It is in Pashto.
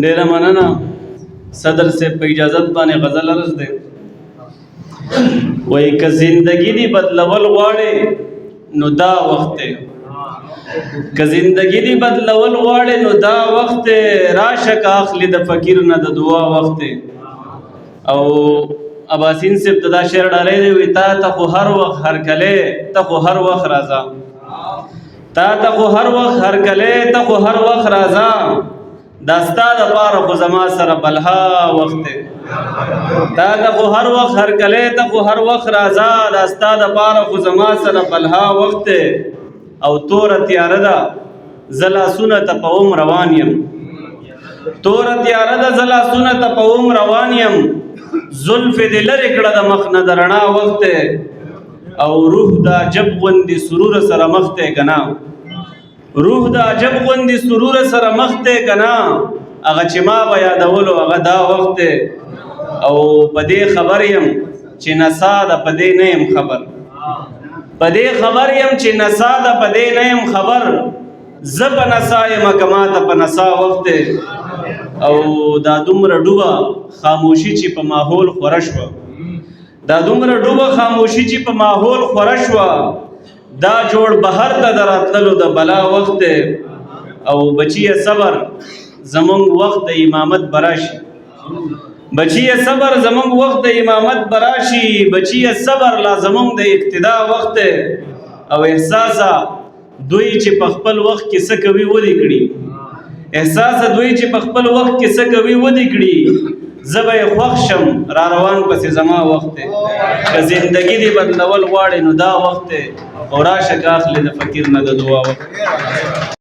ډیره مننه صدر صاحب په اجازت باندې غزل عرض دی. وای که زندگی دی بدلول غواړي نو دا وخت دی، که زندگی دی بدلول غواړي نو دا وخت دی، راشه که اخلي د فقیر نه د دعا وخت دی. او اباسین صاحب دا شعر ډالۍ دی، وی تا ته خو هر وخت هر کله ته خو هر وخت راځه، تا ته خو هر وخت هر کله ته خو هر وخت راځه، دا ستا دپاره خو زما سره بلها وخت دی. تا ته خو هر وخت هر کله ته خو هر وخت راځه، دا ستا دپاره خو زما سره بلها وخت دی. او توره تیاره ده زه لاسونه ته په اوم روان یم، توره تیاره ده زه لاسونه ته په اوم روان یم، زلفې دې لرې کړه د مخ نه د رڼا وخت دی. او روح د عجب غوندې سرور سره مخ دی که نه، روح د عجب غوندې سرور سره مخ دی که نه، هغه چې ما به یادولو هغه دا وخت دی. او په دې خبر یم چې نسا ده په دې نه یم خبر، په دې خبر یم چې نسا ده په دې نه یم خبر، زه په نسا یم که ما ته په نسا وخت دی. او دا دومره ډوبه خاموشي چې په ماحول خوره شوه، دا دومره ډوبه خاموشي چې په ماحول خوره شوه، دا جوړ بهر ته د راتللو د بلا وخت دی. او بچیه صبر زمونږ وخت د امامت براشي، بچیه صبر زمونږ وخت د امامت براشي، بچیه صبر لا زمونږ د اقتدا وخت دی. او احساسه دوی چې په خپل وخت کې څه کوي ودې کړي، احساسه دوی چې په خپل وخت کې څه کوي ودې کړي، زه به یې خوښ شم را روان پسې زما وخت دی. که زندګي دې بدلول غواړې نو دا وخت دی، او راشه که اخلي د فقیر نه د دعا وخت.